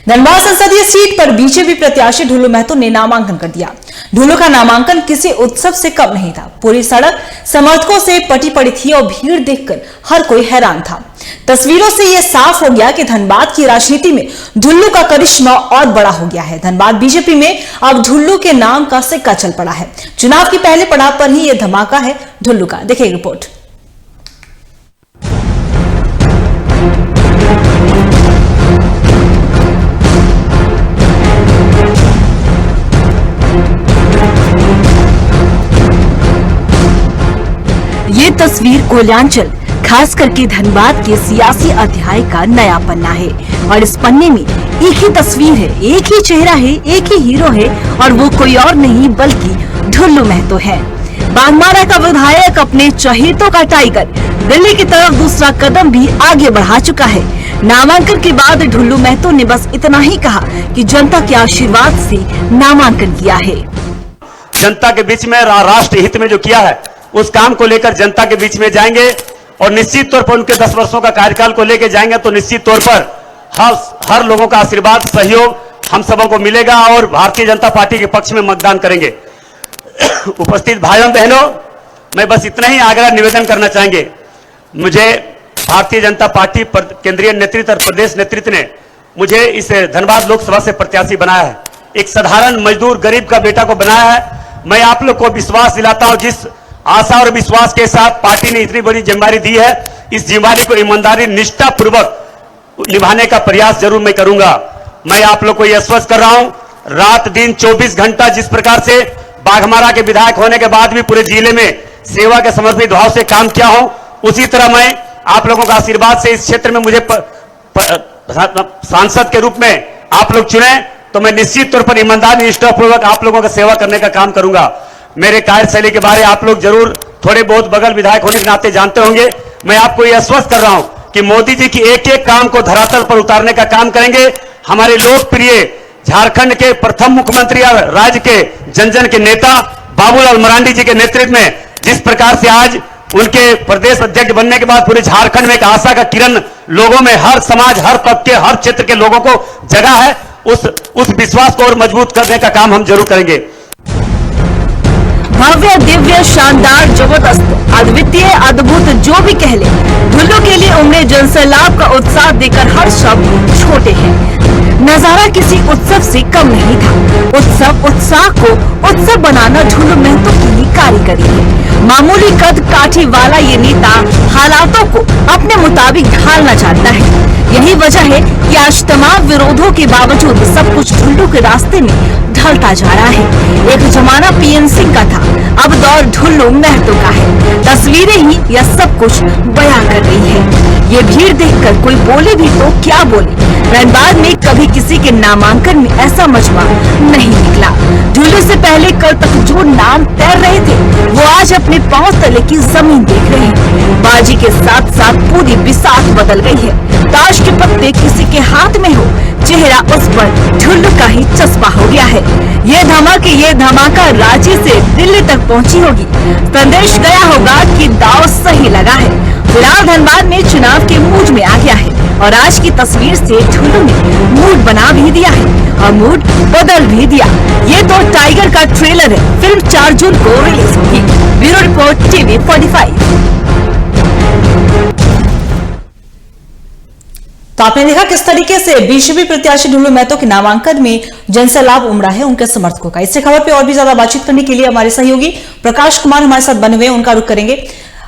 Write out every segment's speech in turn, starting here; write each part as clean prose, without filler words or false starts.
धनबाद संसदीय सीट पर बीजेपी प्रत्याशी ढुल्लू महतो ने नामांकन कर दिया। ढुल्लू का नामांकन किसी उत्सव से कम नहीं था। पूरी सड़क समर्थकों से पटी पड़ी थी और भीड़ देखकर हर कोई हैरान था। तस्वीरों से यह साफ हो गया कि धनबाद की राजनीति में ढुल्लू का करिश्मा और बड़ा हो गया है। धनबाद बीजेपी में अब ढुल्लू के नाम का सिक्का चल पड़ा है। चुनाव के पहले पड़ाव पर ही यह धमाका है ढुल्लू का। देखिए रिपोर्ट। ये तस्वीर कोयलांचल खास करके धनबाद के सियासी अध्याय का नया पन्ना है और इस पन्ने में एक ही तस्वीर है, एक ही चेहरा है, एक ही हीरो है और वो कोई और नहीं बल्कि ढुल्लू महतो है। बागमारा का विधायक अपने चहेतों का टाइगर दिल्ली की तरफ दूसरा कदम भी आगे बढ़ा चुका है। नामांकन के बाद ढुल्लू महतो ने बस इतना ही कहा कि जनता के आशीर्वाद से नामांकन किया है। जनता के बीच में राष्ट्र हित में जो किया है उस काम को लेकर जनता के बीच में जाएंगे और निश्चित तौर पर उनके 10 वर्षों का कार्यकाल को लेकर जाएंगे तो निश्चित तौर पर हर लोगों का आशीर्वाद सहयोग हम सबों को मिलेगा और भारतीय जनता पार्टी के पक्ष में मतदान करेंगे। उपस्थित भाइयों बहनों, मैं बस इतना ही आग्रह निवेदन करना चाहेंगे। मुझे भारतीय जनता पार्टी केंद्रीय नेतृत्व और प्रदेश नेतृत्व ने मुझे इस धनबाद लोकसभा से प्रत्याशी बनाया है। एक साधारण मजदूर गरीब का बेटा को बनाया है। मैं आप लोग को विश्वास दिलाता हूं, जिस आशा और विश्वास के साथ पार्टी ने इतनी बड़ी जिम्मेदारी दी है, इस जिम्मेदारी को ईमानदारी निष्ठा पूर्वक निभाने का प्रयास जरूर मैं करूंगा। मैं आप लोग को यह आश्वस्त कर रहा हूं, रात दिन 24 घंटा जिस प्रकार से बाघमारा के विधायक होने के बाद भी पूरे जिले में सेवा के समर्पित भाव से काम किया हूं, उसी तरह मैं आप लोगों का आशीर्वाद से इस क्षेत्र में मुझे सांसद के रूप में आप लोग चुने तो मैं निश्चित तौर पर ईमानदारी निष्ठा पूर्वक आप लोगों का सेवा करने का काम करूंगा। मेरे कार्यशैली के बारे आप लोग जरूर थोड़े बहुत बगल विधायक होने के नाते जानते होंगे। मैं आपको यह आश्वस्त कर रहा हूं कि मोदी जी की एक एक काम को धरातल पर उतारने का काम करेंगे। हमारे लोकप्रिय झारखंड के प्रथम मुख्यमंत्री और राज्य के जन जन के नेता बाबूलाल मरांडी जी के नेतृत्व में जिस प्रकार से आज उनके प्रदेश अध्यक्ष बनने के बाद पूरे झारखंड में एक आशा का किरण लोगों में, हर समाज, हर तबके, हर क्षेत्र के लोगों को जगा है, उस विश्वास को और मजबूत करने का काम हम जरूर करेंगे। भव्य, दिव्य, शानदार, जबरदस्त, अद्वितीय, अद्भुत जो भी कह ले, ढुल्लू के लिए उम्र जनसैलाब का उत्साह देकर हर शब्द छोटे हैं। नजारा किसी उत्सव से कम नहीं था। उत्साह को उत्सव बनाना ढुल्लू महतो की ही कारीगरी है। मामूली कद काठी वाला ये नेता हालातों को अपने मुताबिक ढालना चाहता है। यही वजह है कि आज तमाम विरोधों के बावजूद सब कुछ ढुल्लू के रास्ते में ढलता जा रहा है। एक जमाना पीएन सिंह का था, अब दौर ढुल्लू महतो का है। तस्वीरें ही यह सब कुछ बयां कर रही है। ये भीड़ देखकर कोई बोले भी तो क्या बोले। धनबाद में कभी किसी के नामांकन में ऐसा मजमा नहीं निकला। ढुल्लू से पहले कल तक जो नाम तैर रहे थे वो आज अपने पांव तले की जमीन देख रहे हैं। बाजी के साथ साथ पूरी बिसात बदल गई है। ताश के पत्ते किसी के हाथ में हो, चेहरा उस पर ढुल्लू का ही चस्पा हो गया है। ये धमाका रांची से दिल्ली तक पहुंची होगी। संदेश गया होगा कि दांव सही लगा है। फिलहाल धनबाद में चुनाव के मूड में आ गया है और आज की तस्वीर से ढुल्लू ने मूड बना भी दिया है और मूड बदल भी दिया। ये तो टाइगर का ट्रेलर है। फिल्म 4 जून को रिलीज होगी। Bureau report TV 45। तो आपने देखा किस तरीके से बीजेपी प्रत्याशी ढुल्लू महतो के नामांकन में जनसैलाब उमड़ा है उनके समर्थकों का। इससे खबर पे और भी ज्यादा बातचीत करने के लिए हमारे सहयोगी प्रकाश कुमार हमारे साथ बने हुए हैं, उनका रुख करेंगे।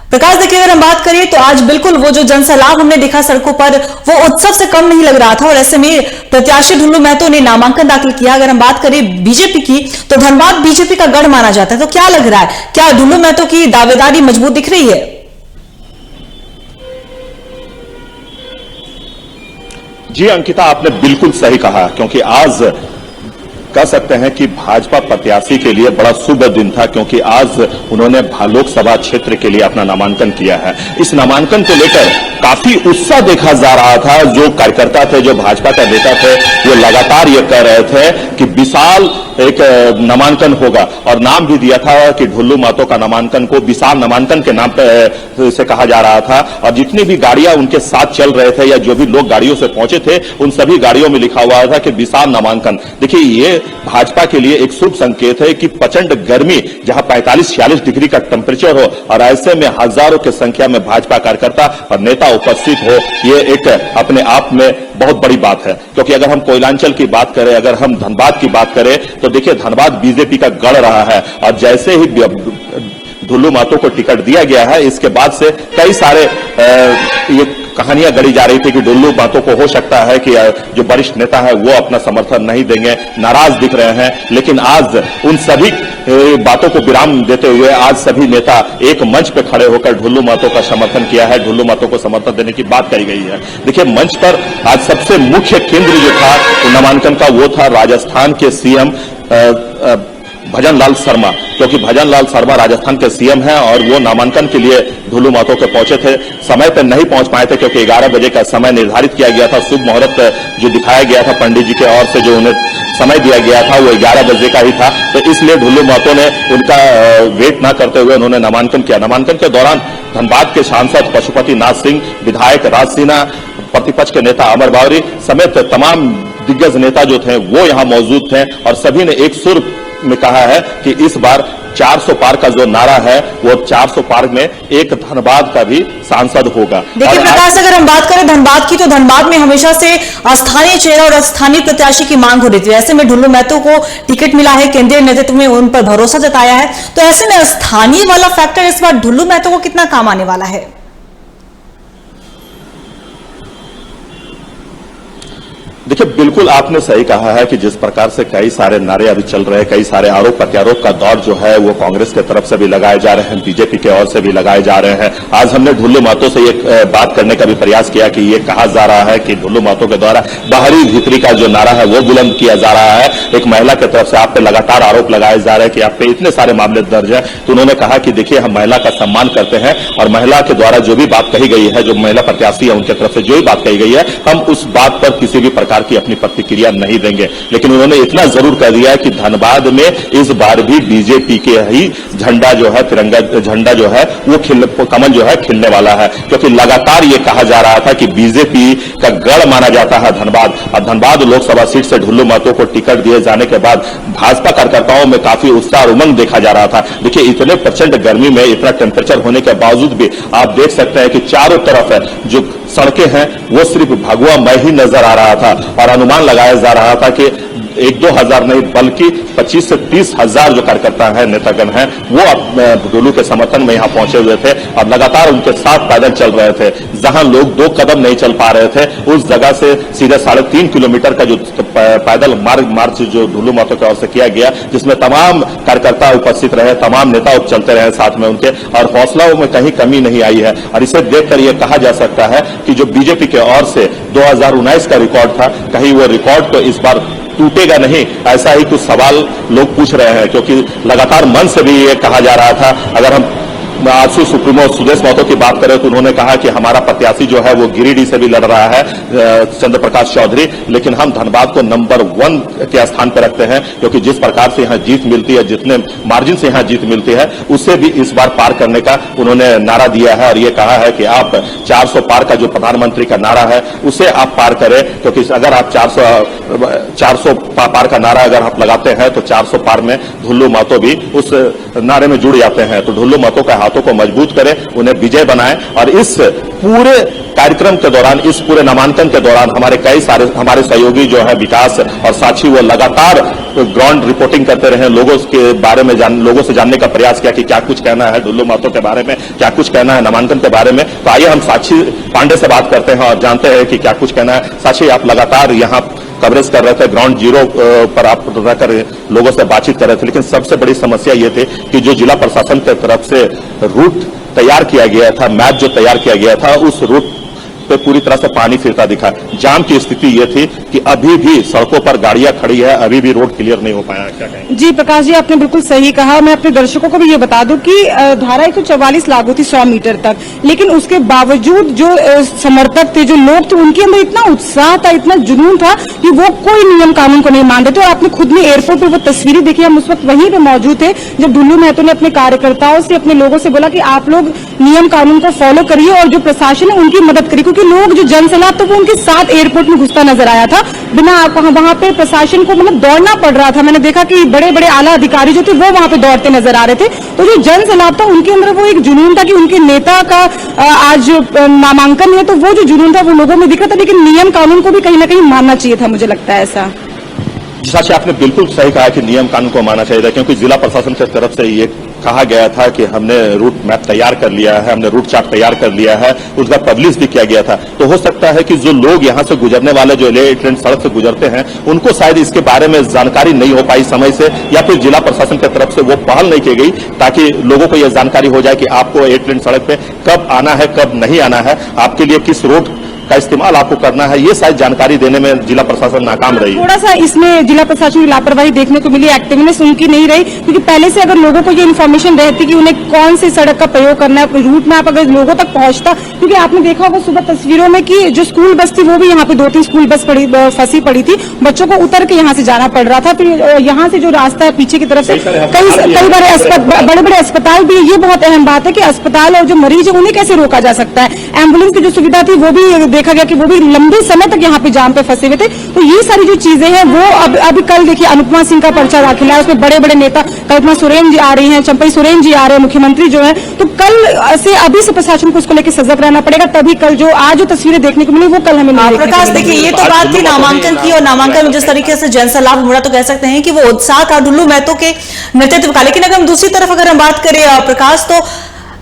प्रकाश, देखिए अगर हम बात करें तो आज बिल्कुल वो जो जनसैलाब हमने देखा सड़कों पर वो उत्सव से कम नहीं लग रहा था और ऐसे में प्रत्याशी ढुल्लू महतो ने नामांकन दाखिल किया। अगर हम बात करें बीजेपी की तो धनबाद बीजेपी का गढ़ माना जाता है, तो क्या लग रहा है, क्या ढुल्लू महतो की दावेदारी मजबूत दिख रही है? जी अंकिता, आपने बिल्कुल सही कहा, क्योंकि आज कह सकते हैं कि भाजपा प्रत्याशी के लिए बड़ा शुभ दिन था, क्योंकि आज उन्होंने लोकसभा क्षेत्र के लिए अपना नामांकन किया है। इस नामांकन को लेकर काफी उत्साह देखा जा रहा था। जो कार्यकर्ता थे, जो भाजपा का नेता थे, वो लगातार ये कह रहे थे कि विशाल एक नामांकन होगा और नाम भी दिया था कि ढुल्लू महतो का नामांकन को विशाल नामांकन के नाम से कहा जा रहा था। और जितनी भी गाड़ियां उनके साथ चल रहे थे या जो भी लोग गाड़ियों से पहुंचे थे उन सभी गाड़ियों में लिखा हुआ था कि विशाल नामांकन। देखिए, ये भाजपा के लिए एक शुभ संकेत है कि प्रचंड गर्मी, जहां 45-46 डिग्री का टेम्परेचर हो और ऐसे में हजारों की संख्या में भाजपा कार्यकर्ता और नेता उपस्थित हो, ये एक अपने आप में बहुत बड़ी बात है। क्योंकि अगर हम कोयलांचल की बात करें, अगर हम धनबाद की बात करें, तो देखिए धनबाद बीजेपी का गढ़ रहा है और जैसे ही ढुल्लू महतो को टिकट दिया गया है, इसके बाद से कई सारे ये कहानियां गढ़ी जा रही थी कि ढुल्लू महतो को हो सकता है कि जो वरिष्ठ नेता है वो अपना समर्थन नहीं देंगे, नाराज दिख रहे हैं। लेकिन आज उन सभी बातों को विराम देते हुए आज सभी नेता एक मंच पे खड़े होकर ढुल्लू महतो का समर्थन किया है, ढुल्लू महतो को समर्थन देने की बात कही गई है। देखिए, मंच पर आज सबसे मुख्य केंद्र जो था नामांकन का, वो था राजस्थान के सीएम भजन लाल शर्मा, क्योंकि भजन लाल शर्मा राजस्थान के सीएम हैं और वो नामांकन के लिए ढुल्लू महतो के पहुंचे थे। समय पर नहीं पहुंच पाए थे क्योंकि 11 बजे का समय निर्धारित किया गया था। शुभ मुहूर्त जो दिखाया गया था पंडित जी के ओर से, जो उन्हें समय दिया गया था वो 11 बजे का ही था, तो इसलिए ढुल्लू महतो ने उनका वेट न करते हुए उन्होंने नामांकन किया। नामांकन के दौरान धनबाद के सांसद पशुपति नाथ सिंह, विधायक राज सिन्हा, प्रतिपक्ष के नेता अमर बावरी समेत तमाम दिग्गज नेता जो थे वो यहां मौजूद थे और सभी ने एक सुर में कहा है कि इस बार 400 पार का जो नारा है वो 400 पार में एक धनबाद का भी सांसद होगा। देखिए प्रकाश, अगर हम बात करें धनबाद की, तो धनबाद में हमेशा से स्थानीय चेहरा और स्थानीय प्रत्याशी की मांग हो रही थी। ऐसे में ढुल्लू महतो को टिकट मिला है, केंद्रीय नेतृत्व में उन पर भरोसा जताया है, तो ऐसे में स्थानीय वाला फैक्टर इस बार ढुल्लू महतो को कितना काम आने वाला है? देखिए, बिल्कुल आपने सही कहा है कि जिस प्रकार से कई सारे नारे अभी चल रहे हैं, कई सारे आरोप प्रत्यारोप का दौर जो है वो कांग्रेस के तरफ से भी लगाए जा रहे हैं, बीजेपी के ओर से भी लगाए जा रहे हैं। आज हमने ढुल्लू महतो से ये बात करने का भी प्रयास किया कि ये कहा जा रहा है कि ढुल्लू महतो के द्वारा बाहरी भीतरी का जो नारा है वो बुलंद किया जा रहा है। एक महिला की तरफ से आप पे लगातार आरोप लगाए जा रहे हैं कि आप पे इतने सारे मामले दर्ज है, तो उन्होंने कहा कि देखिए, हम महिला का सम्मान करते हैं और महिला के द्वारा जो भी बात कही गई है, जो महिला प्रत्याशी है उनके तरफ से जो भी बात कही गई है, हम उस बात पर किसी भी प्रकार की अपनी प्रतिक्रिया नहीं देंगे। लेकिन उन्होंने इतना जरूर कह दिया है कि धनबाद में इस बार भी बीजेपी के ही झंडा जो है, तिरंगा झंडा जो है वो कमल जो है खिलने वाला है। क्योंकि लगातार ये कहा जा रहा था कि बीजेपी का गढ़ माना जाता है धनबाद, और धनबाद लोकसभा सीट से ढुल्लू महतो को टिकट दिए जाने के बाद भाजपा कार्यकर्ताओं में काफी उत्साह और उमंग देखा जा रहा था। देखिए, इतने प्रचंड गर्मी में इतना टेम्परेचर होने के बावजूद भी आप देख सकते हैं कि चारों तरफ है जो सड़कें हैं वो सिर्फ भगवा मय ही नजर आ रहा था और अनुमान लगाया जा रहा था कि 1-2 हजार नहीं बल्कि 25 से 30 हजार जो कार्यकर्ता हैं, नेतागण हैं, वो ढुल्लू के समर्थन में यहाँ पहुंचे हुए थे और लगातार उनके साथ पैदल चल रहे थे। जहां लोग 2 कदम नहीं चल पा रहे थे, उस जगह से सीधे 3.5 किलोमीटर का जो पैदल मार्च जो ढुल्लू महतो की ओर से किया गया, जिसमें तमाम कार्यकर्ता उपस्थित रहे, तमाम नेता चलते रहे साथ में उनके, और हौसलाओं में कहीं कमी नहीं आई है। और इसे देखकर यह कहा जा सकता है कि जो बीजेपी के ओर से 2019 का रिकॉर्ड था, कहीं वो रिकॉर्ड तो इस बार टूटेगा नहीं, ऐसा ही कुछ सवाल लोग पूछ रहे हैं। क्योंकि लगातार मन से भी ये कहा जा रहा था, अगर हम आजसू सुप्रीमो सुदेश महतो की बात करें तो उन्होंने कहा कि हमारा प्रत्याशी जो है वो गिरिडीह से भी लड़ रहा है, चंद्र प्रकाश चौधरी, लेकिन हम धनबाद को नंबर 1 के स्थान पर रखते हैं। क्योंकि जिस प्रकार से यहाँ जीत मिलती है, जितने मार्जिन से यहाँ जीत मिलती है, उससे भी इस बार पार करने का उन्होंने नारा दिया है और ये कहा है कि आप 400 पार का जो प्रधानमंत्री का नारा है उसे आप पार करें। क्योंकि अगर आप 400 पार का नारा अगर आप लगाते हैं तो 400 पार में ढुल्लू महतो भी उस नारे में जुड़ जाते हैं। तो ढुल्लू महतो का हाथों को मजबूत करें, उन्हें विजय बनाएं और इस पूरे कार्यक्रम के दौरान, इस पूरे नामांकन के दौरान हमारे कई सारे हमारे सहयोगी जो है विकास और साक्षी, वो लगातार ग्राउंड रिपोर्टिंग करते रहे, लोगों के बारे में लोगों से जानने का प्रयास किया कि क्या कुछ कहना है ढुल्लू महतो के बारे में, क्या कुछ कहना है नामांकन के बारे में। तो आइए हम साक्षी पांडे से बात करते हैं और जानते हैं कि क्या कुछ कहना है। साक्षी, आप लगातार यहाँ कवरेज कर रहे थे, ग्राउंड जीरो पर आप रहकर लोगों से बातचीत कर रहे थे, लेकिन सबसे बड़ी समस्या ये थी कि जो जिला प्रशासन की तरफ से रूट तैयार किया गया था, मैप जो तैयार किया गया था, उस रूट पे पूरी तरह से पानी फिरता दिखा। जाम की स्थिति ये थी कि अभी भी सड़कों पर गाड़ियां खड़ी है, अभी भी रोड क्लियर नहीं हो पाया। क्या कहेंगे? जी प्रकाश जी, आपने बिल्कुल सही कहा। मैं अपने दर्शकों को भी ये बता दूं कि धारा 144 लागू थी 100 मीटर तक, लेकिन उसके बावजूद जो समर्थक थे, जो लोग थे, उनके अंदर इतना उत्साह था, इतना जुनून था कि वो कोई नियम कानून को नहीं मान रहे थे। और आपने खुद ने एयरपोर्ट पर वो तस्वीरें देखी, हम उस वक्त वहीं पे मौजूद थे जब ढुल्लू महतो ने अपने कार्यकर्ताओं से, अपने लोगों से बोला कि आप लोग नियम कानून को फॉलो करिए और जो प्रशासन है उनकी मदद करिए, क्योंकि लोग जो जनसैलाब तो वो उनके साथ एयरपोर्ट में घुसता नजर आया था। बिना वहां पे प्रशासन को मतलब दौड़ना पड़ रहा था। मैंने देखा कि बड़े बड़े आला अधिकारी जो थे वो वहां पे दौड़ते नजर आ रहे थे। तो जो जनसैलाब था उनके अंदर वो एक जुनून था कि उनके नेता का आज नामांकन है, तो वो जो जुनून था वो लोगों में दिख रहा था। लेकिन नियम कानून को भी कहीं ना कहीं मानना चाहिए था, मुझे लगता है ऐसा। साक्षी, आपने बिल्कुल सही कहा कि नियम कानून को मानना चाहिए था, क्योंकि जिला प्रशासन की तरफ से ये कहा गया था कि हमने रूट मैप तैयार कर लिया है, हमने रूट चार्ट तैयार कर लिया है, उसका पब्लिश भी किया गया था। तो हो सकता है कि जो लोग यहां से गुजरने वाले, जो ले ट्रेन सड़क से गुजरते हैं, उनको शायद इसके बारे में जानकारी नहीं हो पाई समय से, या फिर जिला प्रशासन की तरफ से वो पहल नहीं की गई ताकि लोगों को यह जानकारी हो जाए कि आपको ए ट्रेन सड़क पे कब आना है, कब नहीं आना है, आपके लिए किस रोड का इस्तेमाल आपको करना है। ये शायद जानकारी देने में जिला प्रशासन नाकाम रही। थोड़ा सा इसमें जिला प्रशासन की लापरवाही देखने को मिली, एक्टिवनेस उनकी नहीं रही, क्योंकि पहले से अगर लोगों को ये इन्फॉर्मेशन रहती कि उन्हें कौन सी सड़क का प्रयोग करना है, रूट मैप अगर लोगों तक पहुंचता, क्योंकि आपने देखा होगा सुबह तस्वीरों में कि जो स्कूल बस थी वो भी यहाँ पे 2-3 स्कूल बस फंसी पड़ी थी, बच्चों को उतर के यहाँ से जाना पड़ रहा था। फिर यहाँ से जो रास्ता है पीछे की तरफ से कई बार बड़े बड़े अस्पताल भी, ये बहुत अहम बात है कि अस्पताल और जो मरीज है उन्हें कैसे रोका जा सकता है। एम्बुलेंस की जो सुविधा थी वो भी देखा गया कि वो भी लंबे समय तक यहाँ पे जाम पे फंसे हुए थे। तो ये सारी जो चीजें हैं वो अभी कल देखिए अनुपमा सिंह का पर्चा दाखिल है, उसमें बड़े बड़े नेता कल्पना सोरेन जी आ रही हैं, चंपई सोरेन जी आ रहे हैं, मुख्यमंत्री जो है। तो कल से अभी से प्रशासन को इसको लेकर सजग रहना पड़ेगा, तभी कल जो आज जो तस्वीरें देखने को मिली वो कल हमें नहीं। प्रकाश देखिए, ये तो बात थी नामांकन की, और नामांकन में जिस तरीके से जनसैलाब उमड़ा तो कह सकते हैं कि वो उत्साह था ढुल्लू महतो के नेतृत्व का। लेकिन अगर हम दूसरी तरफ अगर हम बात करें प्रकाश, तो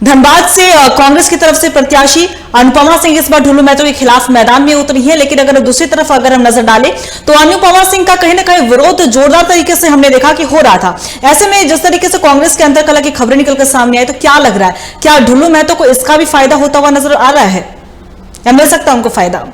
धनबाद से कांग्रेस की तरफ से प्रत्याशी अनुपमा सिंह इस बार ढुल्लू महतो के खिलाफ मैदान में उतरी है। लेकिन अगर दूसरी तरफ अगर हम नजर डालें तो अनुपमा सिंह का कहीं ना कहीं विरोध जोरदार तरीके से हमने देखा कि हो रहा था। ऐसे में जिस तरीके से कांग्रेस के अंदर कल की खबरें निकलकर सामने आई, तो क्या लग रहा है, क्या ढुल्लू महतो को इसका भी फायदा होता हुआ नजर आ रहा है या मिल सकता है उनको फायदा?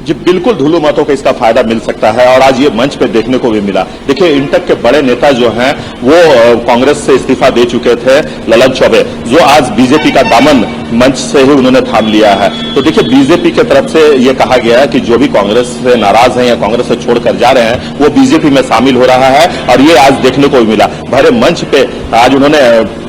जी बिल्कुल, ढुल्लू महतो को इसका फायदा मिल सकता है और आज ये मंच पे देखने को भी मिला। देखिए, इंटक के बड़े नेता जो हैं वो कांग्रेस से इस्तीफा दे चुके थे, ललन चौबे, जो आज बीजेपी का दामन मंच से ही उन्होंने थाम लिया है। तो देखिए, बीजेपी की तरफ से ये कहा गया है कि जो भी कांग्रेस से नाराज हैं या कांग्रेस से छोड़कर जा रहे हैं वो बीजेपी में शामिल हो रहा है, और ये आज देखने को भी मिला। भरे मंच पे आज उन्होंने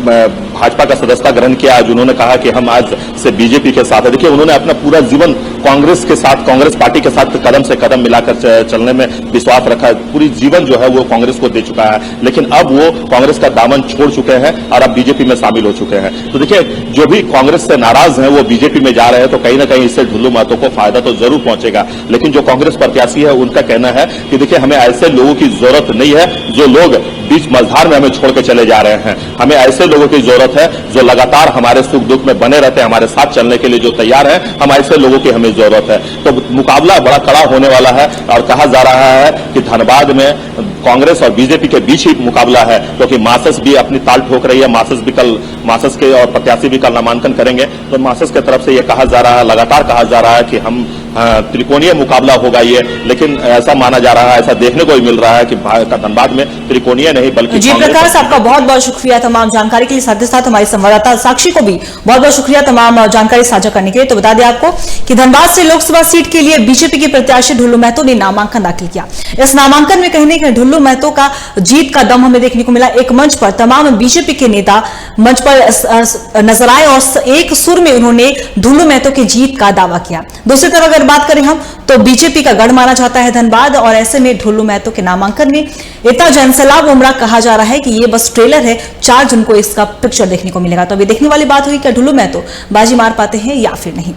भाजपा का सदस्यता ग्रहण किया। आज उन्होंने कहा कि हम आज से बीजेपी के साथ है। देखिए, उन्होंने अपना पूरा जीवन कांग्रेस के साथ, कांग्रेस पार्टी के साथ कदम से कदम मिलाकर चलने में विश्वास रखा है। पूरी जीवन जो है वो कांग्रेस को दे चुका है, लेकिन अब वो कांग्रेस का दामन छोड़ चुके हैं और अब बीजेपी में शामिल हो चुके हैं। तो देखिए, जो भी कांग्रेस से नाराज हैं वो बीजेपी में जा रहे हैं, तो कहीं ना कहीं इससे ढुल्लू महतो को फायदा तो जरूर पहुंचेगा। लेकिन जो कांग्रेस प्रत्याशी है उनका कहना है कि देखिए, हमें ऐसे लोगों की जरूरत नहीं है जो लोग बीच मझधार में हमें छोड़ के चले जा रहे हैं। हमें ऐसे लोगों की जरूरत है जो लगातार हमारे सुख दुख में बने रहते हैं, हमारे साथ चलने के लिए जो तैयार है। हम ऐसे लोगों की हमें जरूरत है। तो मुकाबला बड़ा कड़ा होने वाला है और कहा जा रहा है कि धनबाद में कांग्रेस और बीजेपी के बीच ही मुकाबला है, क्योंकि मार्क्सिस्ट भी अपनी ताल ठोक रही है। मार्क्सिस्ट के और प्रत्याशी भी कल नामांकन करेंगे। तो मार्क्सिस्ट की तरफ से यह कहा जा रहा है, लगातार कहा जा रहा है कि हम त्रिकोणीय मुकाबला होगा ये। लेकिन ऐसा माना जा रहा है, ऐसा देखने को भी मिल रहा है कि धनबाद में त्रिकोणीय नहीं बल्कि। जी प्रकाश, आपका बहुत बहुत शुक्रिया तमाम जानकारी के लिए। साथ ही साथ हमारी संवाददाता साक्षी को भी बहुत बहुत शुक्रिया तमाम जानकारी साझा करने के लिए। तो बता दें आपको कि धनबाद से लोकसभा सीट के लिए बीजेपी के प्रत्याशी ढुल्लू महतो ने नामांकन दाखिल किया। इस नामांकन में कहने के ढुल्लू महतो का जीत का दम हमें देखने को मिला। एक मंच पर तमाम बीजेपी के नेता मंच पर नजर आए और एक सुर में उन्होंने ढुल्लू महतो की जीत का दावा किया। दूसरी तरफ अगर बात करें हम, तो बीजेपी का गढ़ माना जाता है धनबाद, और ऐसे में ढुल्लू महतो के नामांकन में इतना जनसैलाब उमड़ा। कहा जा रहा है कि ये बस ट्रेलर है, 4 जून को इसका पिक्चर देखने को मिलेगा। तो अभी देखने वाली बात हुई कि ढुल्लू महतो बाजी मार पाते हैं या फिर नहीं।